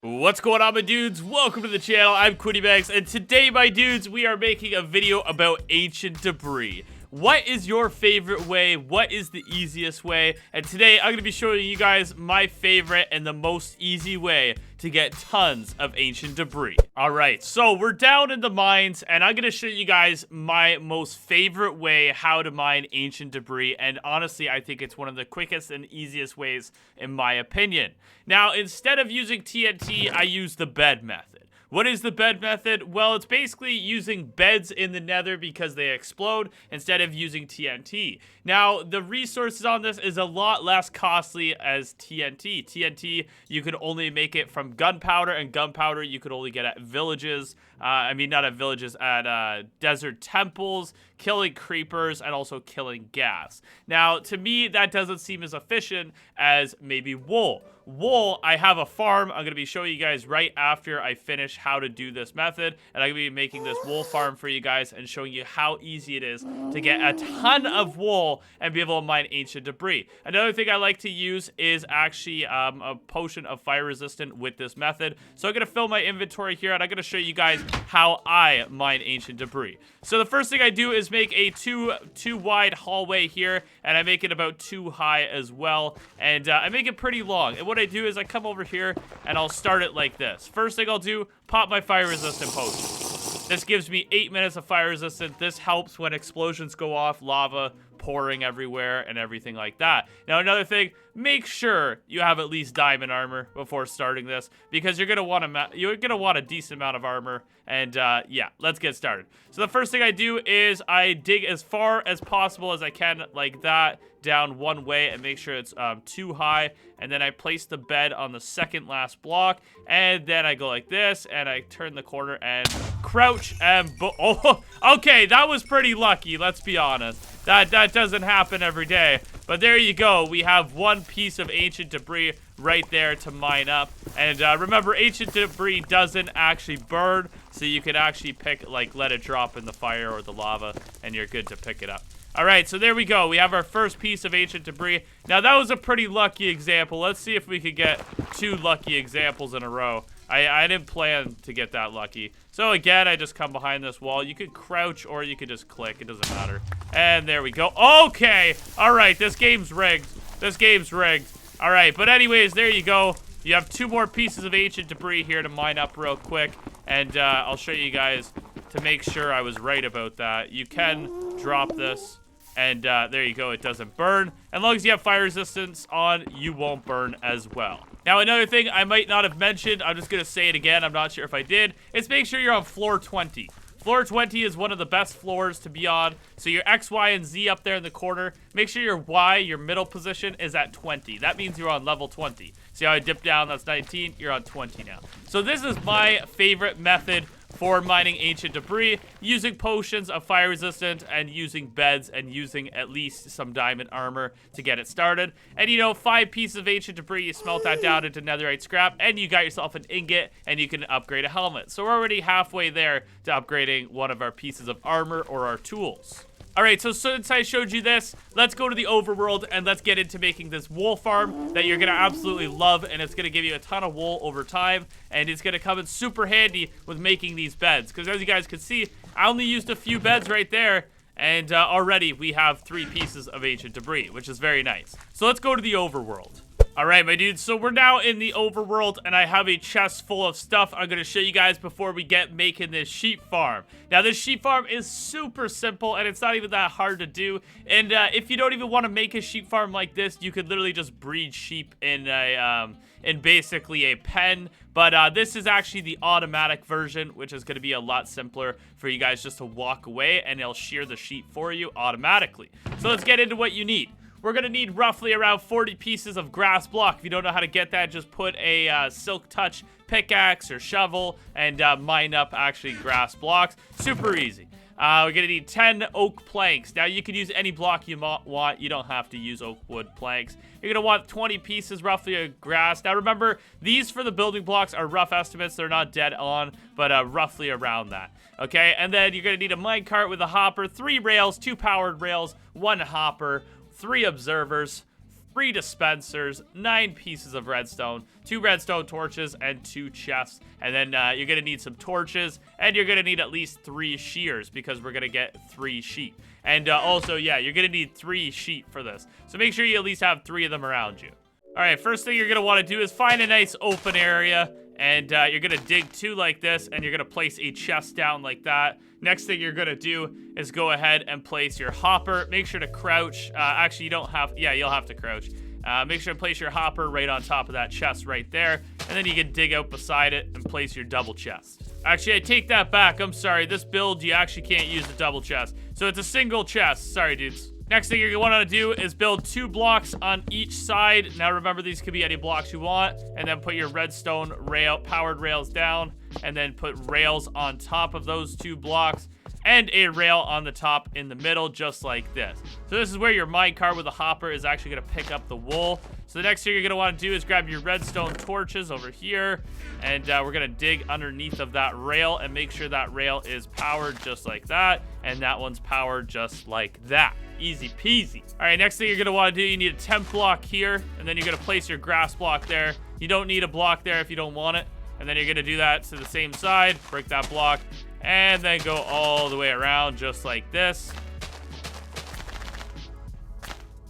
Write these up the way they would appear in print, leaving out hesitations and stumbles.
What's going on, my dudes? Welcome to the channel. I'm QuittyBanks, and today, my dudes, we are making a video about ancient debris. What is your favorite way? What is the easiest way? And today, I'm going to be showing you guys my favorite and the most easy way to get tons of ancient debris. Alright, so we're down in the mines, and I'm going to show you guys my most favorite way how to mine ancient debris. And honestly, I think it's one of the quickest and easiest ways, in my opinion. Now, instead of using TNT, I use the bed method. What is the bed method? Well, it's basically using beds in the nether because they explode instead of using TNT. Now, the resources on this is a lot less costly as TNT. TNT, you can only make it from gunpowder, and gunpowder you could only get at villages. Not at villages, at desert temples, killing creepers, and also killing ghast. Now, to me, that doesn't seem as efficient as maybe wool. Wool, I have a farm. I'm going to be showing you guys right after I finish how to do this method. And I'm going to be making this wool farm for you guys and showing you how easy it is to get a ton of wool and be able to mine ancient debris. Another thing I like to use is actually a potion of fire resistant with this method. So I'm going to fill my inventory here, and I'm going to show you guys how I mine ancient debris. So the first thing I do is make a two wide hallway here, and I make it about 2 high as well. And I make it pretty long. And what I do is I come over here and I'll start it like this. First thing I'll do, pop my fire resistant potion. This gives me 8 minutes of fire resistant. This helps when explosions go off, lava pouring everywhere and everything like that. Now, another thing, make sure you have at least diamond armor before starting this, because you're gonna want a decent amount of armor. And yeah, let's get started. So the first thing I do is I dig as far as possible as I can, like that, down one way, and make sure it's 2 high. And then I place the bed on the second last block, and then I go like this, and I turn the corner and crouch and oh, okay, that was pretty lucky, let's be honest. That doesn't happen every day. But there you go. We have one piece of ancient debris right there to mine up. And remember, ancient debris doesn't actually burn, so you can actually let it drop in the fire or the lava, and you're good to pick it up. Alright, so there we go. We have our first piece of ancient debris. Now, that was a pretty lucky example. Let's see if we could get 2 lucky examples in a row. I didn't plan to get that lucky. So again, I just come behind this wall. You could crouch or you could just click. It doesn't matter. And there we go. Okay. Alright, this game's rigged. This game's rigged. Alright, but anyways, there you go. You have 2 more pieces of ancient debris here to mine up real quick. And I'll show you guys to make sure I was right about that. You can drop this. And there you go, it doesn't burn. As long as you have fire resistance on, you won't burn as well. Now, another thing I might not have mentioned, I'm just going to say it again, I'm not sure if I did, is make sure you're on floor 20. Floor 20 is one of the best floors to be on. So your X, Y, and Z up there in the corner, make sure your Y, your middle position, is at 20. That means you're on level 20. See how I dip down? That's 19. You're on 20 now. So this is my favorite method for mining ancient debris, using potions of fire resistant and using beds and using at least some diamond armor to get it started. And you know, 5 pieces of ancient debris, you smelt that down into netherite scrap, and you got yourself an ingot, and you can upgrade a helmet. So we're already halfway there to upgrading one of our pieces of armor or our tools. Alright, so since I showed you this, let's go to the overworld and let's get into making this wool farm that you're going to absolutely love, and it's going to give you a ton of wool over time, and it's going to come in super handy with making these beds, because as you guys can see, I only used a few beds right there, and already we have 3 pieces of ancient debris, which is very nice. So let's go to the overworld. Alright, my dudes, so we're now in the overworld, and I have a chest full of stuff I'm going to show you guys before we get making this sheep farm. Now, this sheep farm is super simple, and it's not even that hard to do. And if you don't even want to make a sheep farm like this, you could literally just breed sheep in basically a pen. But this is actually the automatic version, which is going to be a lot simpler for you guys just to walk away, and it'll shear the sheep for you automatically. So let's get into what you need. We're going to need roughly around 40 pieces of grass block. If you don't know how to get that, just put a silk touch pickaxe or shovel and mine up actually grass blocks. Super easy. We're going to need 10 oak planks. Now, you can use any block you want. You don't have to use oak wood planks. You're going to want 20 pieces roughly of grass. Now, remember, these for the building blocks are rough estimates. They're not dead on, but roughly around that. Okay, and then you're going to need a minecart with a hopper, 3 rails, 2 powered rails, 1 hopper, 3 observers, 3 dispensers, 9 pieces of redstone, 2 redstone torches, and 2 chests. And then you're going to need some torches, and you're going to need at least 3 shears because we're going to get 3 sheep. And also, yeah, you're going to need 3 sheep for this. So make sure you at least have 3 of them around you. All right, first thing you're going to want to do is find a nice open area, and you're going to dig 2 like this, and you're going to place a chest down like that. Next thing you're going to do is go ahead and place your hopper. Make sure to crouch. Actually, you don't have, yeah, you'll have to crouch. Make sure to place your hopper right on top of that chest right there, and then you can dig out beside it and place your double chest. Actually, I take that back. I'm sorry. This build, you actually can't use the double chest. So it's a single chest. Sorry, dudes. Next thing you're going to want to do is build 2 blocks on each side. Now remember, these could be any blocks you want. And then put your redstone powered rails down. And then put rails on top of those 2 blocks. And a rail on the top in the middle, just like this. So this is where your minecart with a hopper is actually going to pick up the wool. So the next thing you're going to want to do is grab your redstone torches over here. And we're going to dig underneath of that rail and make sure that rail is powered just like that. And that one's powered just like that. Easy peasy. All right, next thing you're going to want to do, you need a temp block here. And then you're going to place your grass block there. You don't need a block there if you don't want it. And then you're going to do that to the same side. Break that block. And then go all the way around just like this.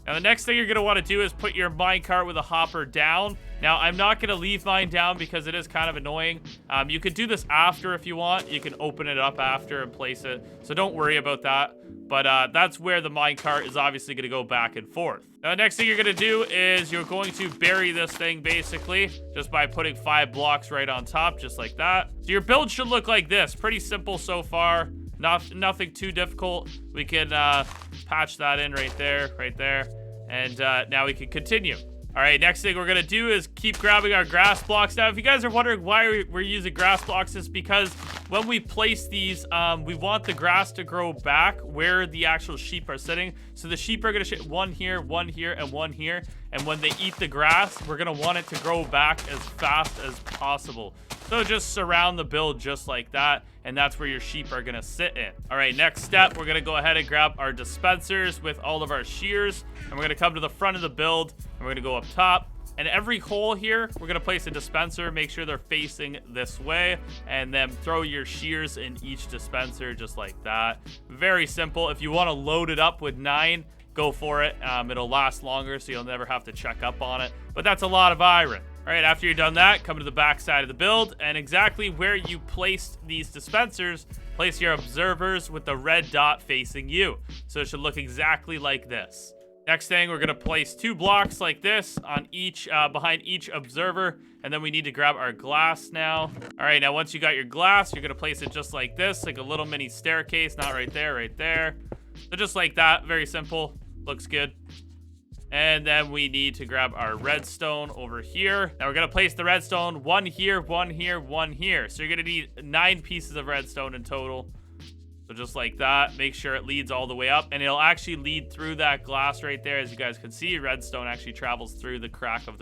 Now, the next thing you're going to want to do is put your minecart with a hopper down. Now, I'm not going to leave mine down because it is kind of annoying. You could do this after if you want. You can open it up after and place it. So don't worry about that. But that's where the minecart is obviously going to go back and forth. Now, the next thing you're going to do is you're going to bury this thing basically just by putting 5 blocks right on top, just like that. So your build should look like this. Pretty simple so far. Nothing too difficult. We can patch that in right there. And now we can continue. All right, next thing we're going to do is keep grabbing our grass blocks. Now, if you guys are wondering why we're using grass blocks, it's because when we place these, we want the grass to grow back where the actual sheep are sitting. So the sheep are going to shit 1 here, 1 here, and 1 here. And when they eat the grass, we're going to want it to grow back as fast as possible. So just surround the build just like that, and that's where your sheep are going to sit in. All right, next step, we're going to go ahead and grab our dispensers with all of our shears, and we're going to come to the front of the build, and we're going to go up top. And every hole here, we're going to place a dispenser. Make sure they're facing this way, and then throw your shears in each dispenser just like that. Very simple. If you want to load it up with 9, go for it. It'll last longer, so you'll never have to check up on it. But that's a lot of iron. All right, after you're done that, come to the back side of the build, and exactly where you placed these dispensers, place your observers with the red dot facing you. So it should look exactly like this. Next thing, we're gonna place 2 blocks like this on each, behind each observer, and then we need to grab our glass now. All right, now once you got your glass, you're gonna place it just like this, like a little mini staircase, not right there, right there. So just like that, very simple, looks good. And then we need to grab our redstone over here. Now we're going to place the redstone 1 here, 1 here, 1 here. So you're going to need 9 pieces of redstone in total. So just like that, make sure it leads all the way up. And it'll actually lead through that glass right there. As you guys can see, redstone actually travels through the crack of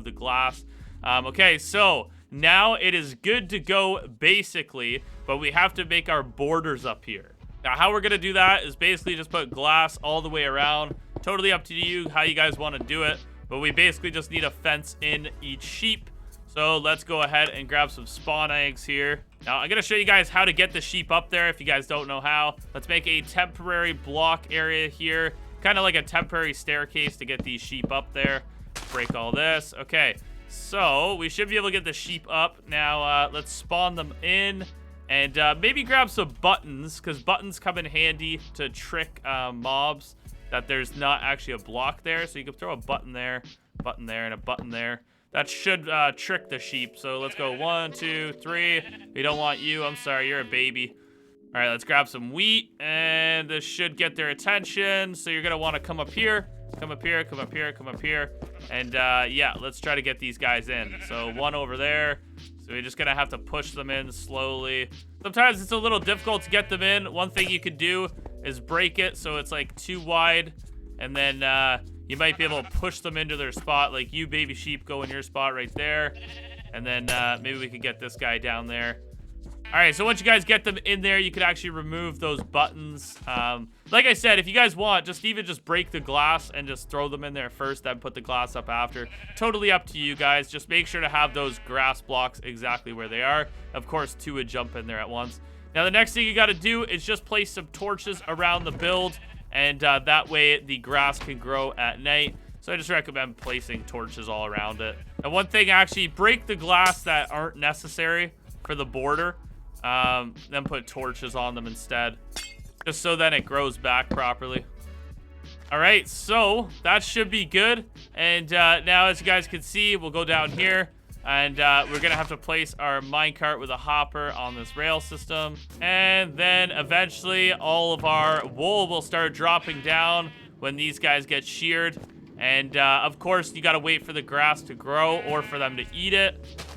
the glass. Okay, so now it is good to go basically, but we have to make our borders up here. Now how we're going to do that is basically just put glass all the way around. Totally up to you how you guys want to do it, but we basically just need a fence in each sheep. So let's go ahead and grab some spawn eggs here. Now I'm going to show you guys how to get the sheep up there if you guys don't know how. Let's make a temporary block area here, kind of like a temporary staircase to get these sheep up there. Break all this. Okay, so we should be able to get the sheep up. Now let's spawn them in. And maybe grab some buttons, because buttons come in handy to trick mobs that there's not actually a block there. So you can throw a button there, and a button there. That should trick the sheep. So let's go 1, 2, 3. We don't want you. I'm sorry, you're a baby. All right, let's grab some wheat, and this should get their attention. So you're going to want to come up here, come up here, come up here, come up here. And yeah, let's try to get these guys in. So 1 over there. So we're just going to have to push them in slowly. Sometimes it's a little difficult to get them in. One thing you could do is break it so it's like 2 wide. And then you might be able to push them into their spot. Like you, baby sheep, go in your spot right there. And then maybe we could get this guy down there. All right, so once you guys get them in there, you can actually remove those buttons. Like I said, if you guys want, just break the glass and just throw them in there first, then put the glass up after. Totally up to you guys. Just make sure to have those grass blocks exactly where they are. Of course, 2 would jump in there at once. Now, the next thing you got to do is just place some torches around the build, and that way the grass can grow at night. So I just recommend placing torches all around it. And one thing, actually, break the glass that aren't necessary for the border. Then put torches on them instead, just so then it grows back properly. All right, so that should be good. And now, as you guys can see, we'll go down here, and we're gonna have to place our minecart with a hopper on this rail system, and then eventually all of our wool will start dropping down when these guys get sheared. And of course, you gotta wait for the grass to grow or for them to eat it.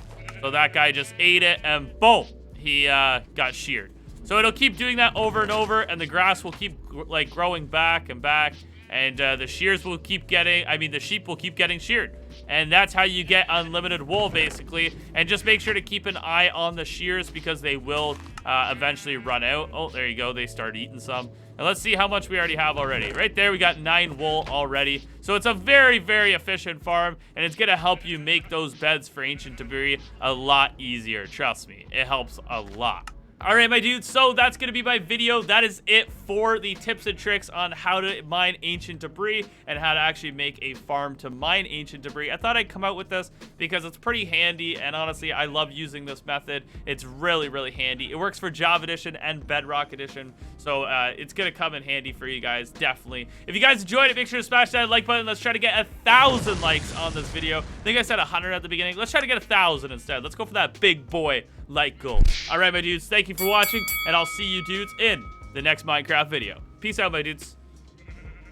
So that guy just ate it, and boom, he got sheared. So it'll keep doing that over and over, and the grass will keep like growing back and back, and the shears will keep getting, the sheep will keep getting sheared. And that's how you get unlimited wool, basically. And just make sure to keep an eye on the shears, because they will eventually run out. Oh, there you go, they start eating some. And let's see how much we already have already. Right there, we got 9 wool already. So it's a very, very efficient farm, and it's gonna help you make those beds for ancient debris a lot easier. Trust me, it helps a lot. All right, my dudes, so that's going to be my video. That is it for the tips and tricks on how to mine ancient debris and how to actually make a farm to mine ancient debris. I thought I'd come out with this because it's pretty handy, and honestly, I love using this method. It's really, really handy. It works for Java Edition and Bedrock Edition, so it's going to come in handy for you guys, definitely. If you guys enjoyed it, make sure to smash that like button. Let's try to get 1,000 likes on this video. I think I said 100 at the beginning. Let's try to get 1,000 instead. Let's go for that big boy like goal. All right, my dudes, thank you for watching, and I'll see you dudes in the next Minecraft video. Peace out, my dudes.